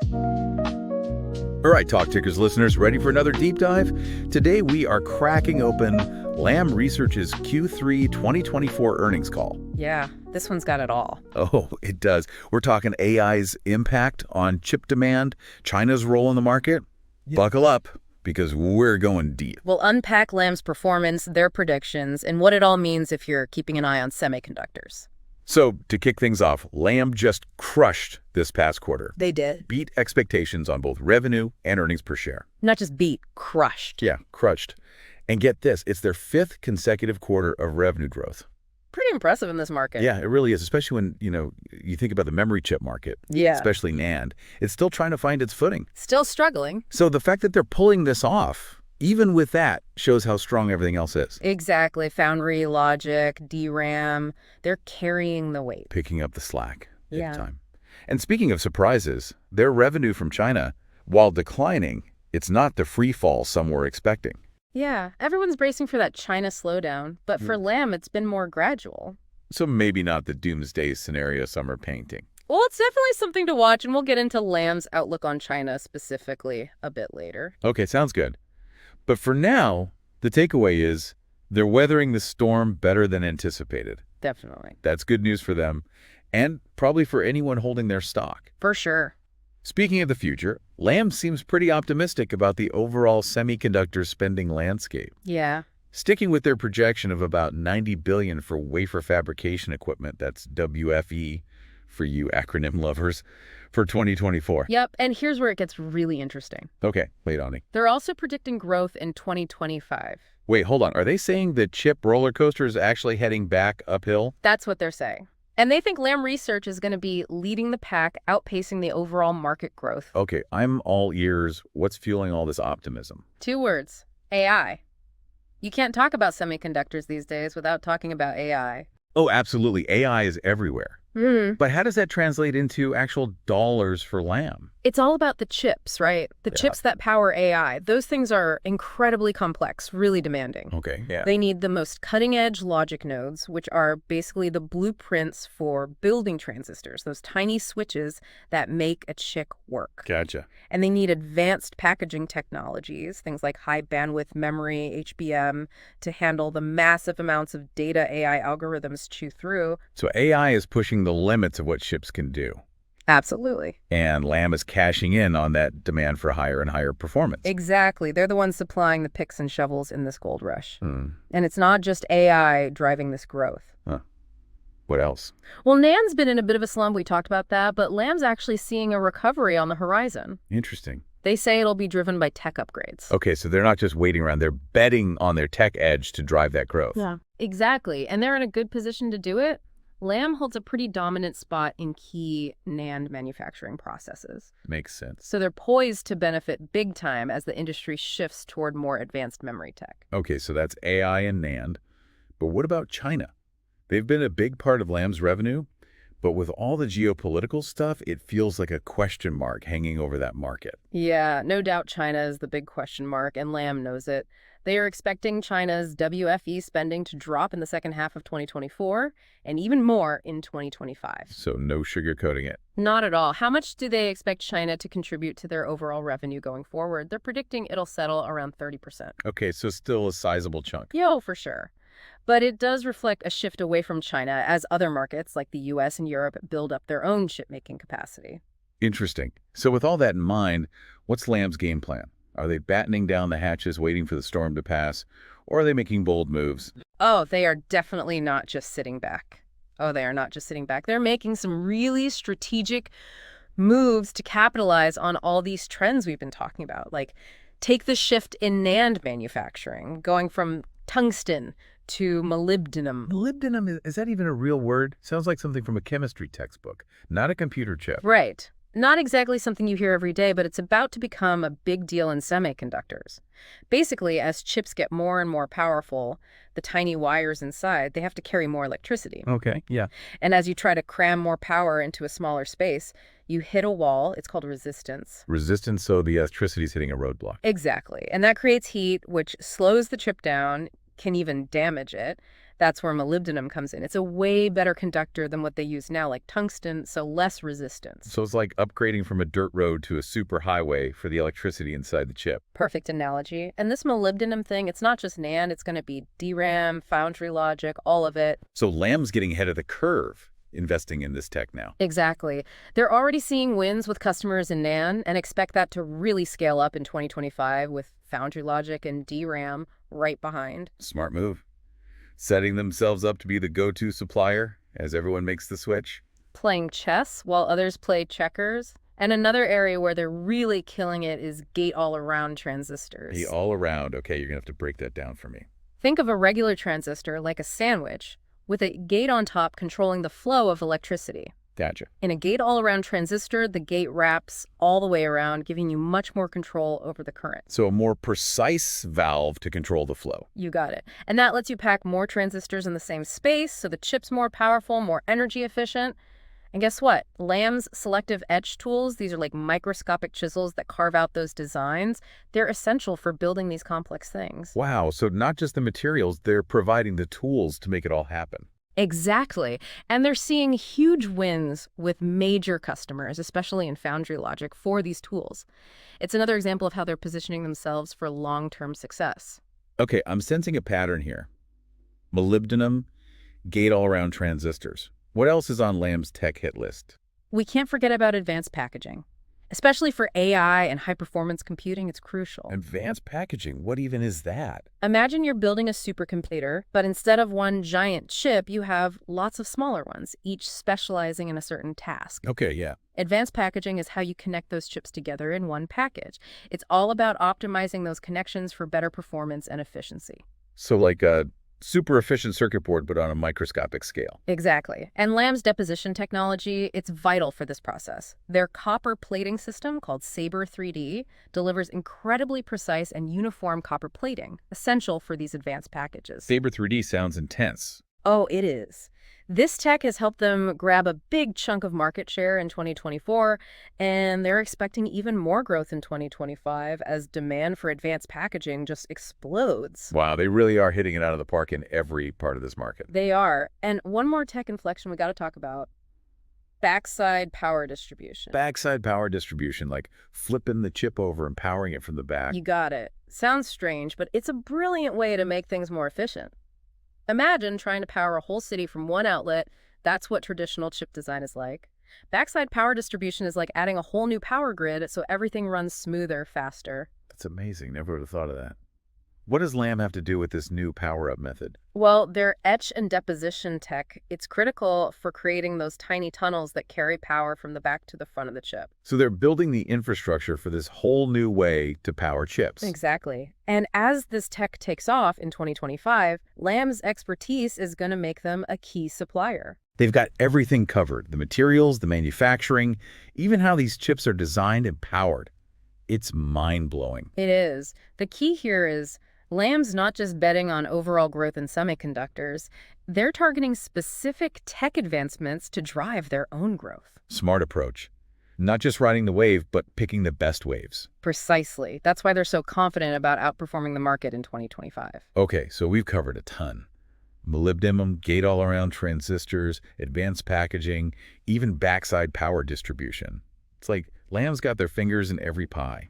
All right, TalkTickers listeners, ready for another deep dive? Today we are cracking open Lam Research's Q3 2024 earnings call. Yeah, this one's got it all. Oh, it does. We're talking AI's impact on chip demand, China's role in the market. Yeah. Buckle up, because we're going deep. We'll unpack Lam's performance, their predictions, and what it all means if you're keeping an eye on semiconductors. So, to kick things off, Lam just crushed this past quarter. They did. Beat expectations on both revenue and earnings per share. Not just beat, crushed. Yeah, crushed. And get this, it's their 5th consecutive quarter of revenue growth. Pretty impressive in this market. Yeah, it really is, especially when, you think about the memory chip market, especially NAND. It's still trying to find its footing. Still struggling. So the fact that they're pulling this off, even with that, shows how strong everything else is. Exactly. Foundry, logic, DRAM, they're carrying the weight. Picking up the slack big time. And speaking of surprises, their revenue from China, while declining, it's not the free fall some were expecting. Yeah, everyone's bracing for that China slowdown, but for Lam, it's been more gradual. So maybe not the doomsday scenario some are painting. Well, it's definitely something to watch, and we'll get into Lam's outlook on China specifically a bit later. Okay, sounds good. But for now, the takeaway is they're weathering the storm better than anticipated. Definitely. That's good news for them, and probably for anyone holding their stock. For sure. Speaking of the future, Lam seems pretty optimistic about the overall semiconductor spending landscape. Yeah. Sticking with their projection of about $90 billion for wafer fabrication equipment, that's WFE for you acronym lovers, for 2024. Yep, and here's where it gets really interesting. Okay, wait on me. They're also predicting growth in 2025. Wait, hold on. Are they saying the chip roller coaster is actually heading back uphill? That's what they're saying. And they think Lam Research is going to be leading the pack, outpacing the overall market growth. Okay, I'm all ears. What's fueling all this optimism? 2 words. AI. You can't talk about semiconductors these days without talking about AI. Oh, absolutely. AI is everywhere. But how does that translate into actual dollars for Lam? It's all about the chips, right? The chips that power AI. Those things are incredibly complex, really demanding. Okay, yeah. They need the most cutting-edge logic nodes, which are basically the blueprints for building transistors, those tiny switches that make a chip work. Gotcha. And they need advanced packaging technologies, things like high bandwidth memory, HBM, to handle the massive amounts of data AI algorithms chew through. So AI is pushing the limits of what chips can do. Absolutely. And Lam is cashing in on that demand for higher and higher performance. Exactly. They're the ones supplying the picks and shovels in this gold rush. And it's not just AI driving this growth. Huh. What else? Well, NAND's been in a bit of a slump. We talked about that. But Lam's actually seeing a recovery on the horizon. Interesting. They say it'll be driven by tech upgrades. Okay, so they're not just waiting around. They're betting on their tech edge to drive that growth. Yeah. Exactly. And they're in a good position to do it. Lam holds a pretty dominant spot in key NAND manufacturing processes. Makes sense. So they're poised to benefit big time as the industry shifts toward more advanced memory tech. Okay, so that's AI and NAND. But what about China? They've been a big part of Lam's revenue, but with all the geopolitical stuff, it feels like a question mark hanging over that market. Yeah, no doubt China is the big question mark, and Lam knows it. They are expecting China's WFE spending to drop in the second half of 2024 and even more in 2025. So no sugarcoating it. Not at all. How much do they expect China to contribute to their overall revenue going forward? They're predicting it'll settle around 30%. Okay, so still a sizable chunk. Yeah, for sure. But it does reflect a shift away from China as other markets like the US and Europe build up their own chip-making capacity. Interesting. So with all that in mind, what's Lam's game plan? Are they battening down the hatches, waiting for the storm to pass, or are they making bold moves? Oh, they are definitely not just sitting back. Oh, they are not just sitting back. They're making some really strategic moves to capitalize on all these trends we've been talking about. Like, take the shift in NAND manufacturing, going from tungsten to molybdenum. Molybdenum, is that even a real word? Sounds like something from a chemistry textbook, not a computer chip. Right. Not exactly something you hear every day, but it's about to become a big deal in semiconductors. Basically, as chips get more and more powerful, the tiny wires inside, they have to carry more electricity. Okay, yeah. And as you try to cram more power into a smaller space, you hit a wall. It's called resistance. Resistance, so the electricity is hitting a roadblock. Exactly. And that creates heat, which slows the chip down, can even damage it. That's where molybdenum comes in. It's a way better conductor than what they use now, like tungsten, so less resistance. So it's like upgrading from a dirt road to a super highway for the electricity inside the chip. Perfect analogy. And this molybdenum thing, it's not just NAND, it's going to be DRAM, foundry logic, all of it. So Lam's getting ahead of the curve investing in this tech now. Exactly. They're already seeing wins with customers in NAND and expect that to really scale up in 2025 with foundry logic and DRAM right behind. Smart move. Setting themselves up to be the go-to supplier as everyone makes the switch. Playing chess while others play checkers. And another area where they're really killing it is gate-all-around transistors. Hey, all around. Okay, you're going to have to break that down for me. Think of a regular transistor like a sandwich with a gate on top controlling the flow of electricity. Gotcha. In a gate-all-around transistor, the gate wraps all the way around, giving you much more control over the current. So a more precise valve to control the flow. You got it. And that lets you pack more transistors in the same space, so the chip's more powerful, more energy efficient. And guess what? Lam's selective etch tools, these are like microscopic chisels that carve out those designs. They're essential for building these complex things. Wow, so not just the materials, they're providing the tools to make it all happen. Exactly. And they're seeing huge wins with major customers, especially in foundry logic, for these tools. It's another example of how they're positioning themselves for long-term success. Okay, I'm sensing a pattern here. Molybdenum, gate-all-around transistors. What else is on Lam's tech hit list? We can't forget about advanced packaging. Especially for AI and high-performance computing, it's crucial. Advanced packaging, what even is that? Imagine you're building a supercomputer, but instead of one giant chip, you have lots of smaller ones, each specializing in a certain task. Okay, yeah. Advanced packaging is how you connect those chips together in one package. It's all about optimizing those connections for better performance and efficiency. So like a super efficient circuit board, but on a microscopic scale. Exactly. And Lam's deposition technology, it's vital for this process. Their copper plating system, called Sabre 3D, delivers incredibly precise and uniform copper plating, essential for these advanced packages. Sabre 3D sounds intense. Oh, it is. This tech has helped them grab a big chunk of market share in 2024, and they're expecting even more growth in 2025 as demand for advanced packaging just explodes. Wow, they really are hitting it out of the park in every part of this market. They are. And one more tech inflection we got to talk about. Backside power distribution. Backside power distribution, like flipping the chip over and powering it from the back. You got it. Sounds strange, but it's a brilliant way to make things more efficient. Imagine trying to power a whole city from one outlet. That's what traditional chip design is like. Backside power distribution is like adding a whole new power grid so everything runs smoother, faster. That's amazing. Never would have thought of that. What does Lam have to do with this new power-up method? Well, their etch and deposition tech, it's critical for creating those tiny tunnels that carry power from the back to the front of the chip. So they're building the infrastructure for this whole new way to power chips. Exactly. And as this tech takes off in 2025, Lam's expertise is going to make them a key supplier. They've got everything covered, the materials, the manufacturing, even how these chips are designed and powered. It's mind-blowing. It is. The key here is Lam's not just betting on overall growth in semiconductors, they're targeting specific tech advancements to drive their own growth. Smart approach. Not just riding the wave, but picking the best waves. Precisely. That's why they're so confident about outperforming the market in 2025. Okay, so we've covered a ton. Molybdenum, gate-all-around transistors, advanced packaging, even backside power distribution. It's like Lam's got their fingers in every pie.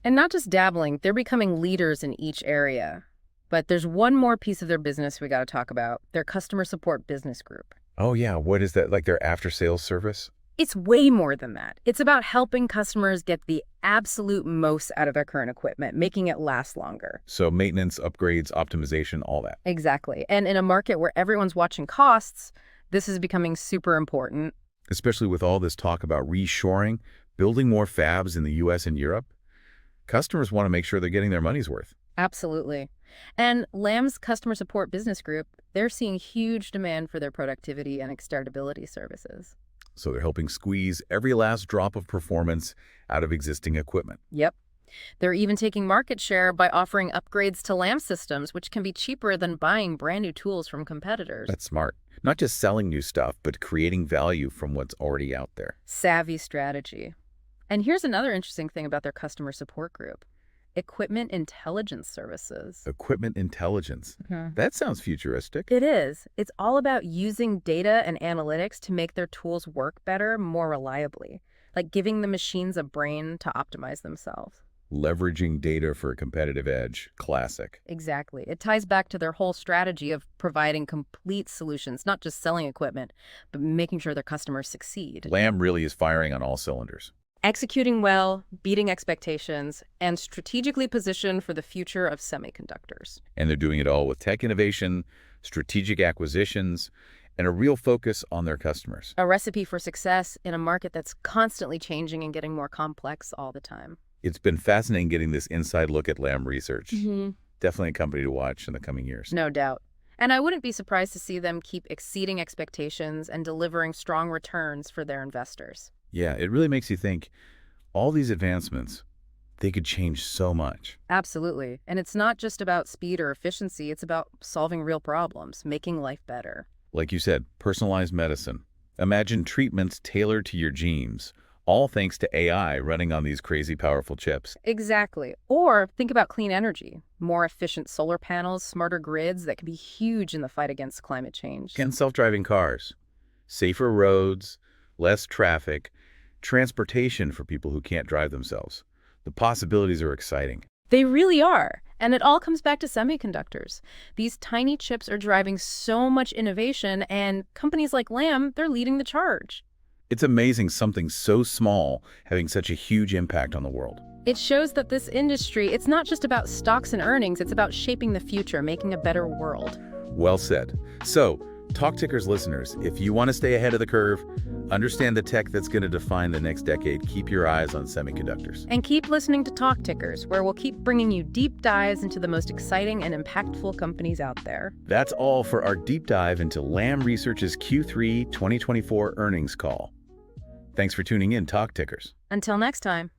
And not just dabbling, they're becoming leaders in each area. But there's one more piece of their business we got to talk about, their customer support business group. Oh yeah, what is that, like their after-sales service? It's way more than that. It's about helping customers get the absolute most out of their current equipment, making it last longer. So maintenance, upgrades, optimization, all that. Exactly. And in a market where everyone's watching costs, this is becoming super important. Especially with all this talk about reshoring, building more fabs in the US and Europe. Customers want to make sure they're getting their money's worth. Absolutely. And Lam's customer support business group, they're seeing huge demand for their productivity and extendability services. So they're helping squeeze every last drop of performance out of existing equipment. Yep. They're even taking market share by offering upgrades to Lam systems, which can be cheaper than buying brand new tools from competitors. That's smart. Not just selling new stuff, but creating value from what's already out there. Savvy strategy. And here's another interesting thing about their customer support group. equipment intelligence services. Equipment intelligence. That sounds futuristic. It is. It's all about using data and analytics to make their tools work better, more reliably, like giving the machines a brain to optimize themselves. Leveraging data for a competitive edge. Classic. Exactly. It ties back to their whole strategy of providing complete solutions, not just selling equipment, but making sure their customers succeed. Lam really is firing on all cylinders. Executing well, beating expectations, and strategically positioned for the future of semiconductors. And they're doing it all with tech innovation, strategic acquisitions, and a real focus on their customers. A recipe for success in a market that's constantly changing and getting more complex all the time. It's been fascinating getting this inside look at Lam Research. Definitely a company to watch in the coming years. No doubt. And I wouldn't be surprised to see them keep exceeding expectations and delivering strong returns for their investors. Yeah, it really makes you think all these advancements, they could change so much. Absolutely. And it's not just about speed or efficiency, it's about solving real problems, making life better. Like you said, personalized medicine. Imagine treatments tailored to your genes, all thanks to AI running on these crazy powerful chips. Exactly. Or think about clean energy, more efficient solar panels, smarter grids that can be huge in the fight against climate change. And self-driving cars, safer roads, less traffic, transportation for people who can't drive themselves. The possibilities are exciting. They really are. And it all comes back to semiconductors. These tiny chips are driving so much innovation, and companies like Lam, they're leading the charge. It's amazing something so small having such a huge impact on the world. It shows that this industry, it's not just about stocks and earnings, it's about shaping the future, making a better world. Well said. So, TalkTickers listeners, if you want to stay ahead of the curve, understand the tech that's going to define the next decade, keep your eyes on semiconductors. And keep listening to TalkTickers, where we'll keep bringing you deep dives into the most exciting and impactful companies out there. That's all for our deep dive into Lam Research's Q3 2024 earnings call. Thanks for tuning in, TalkTickers. Until next time.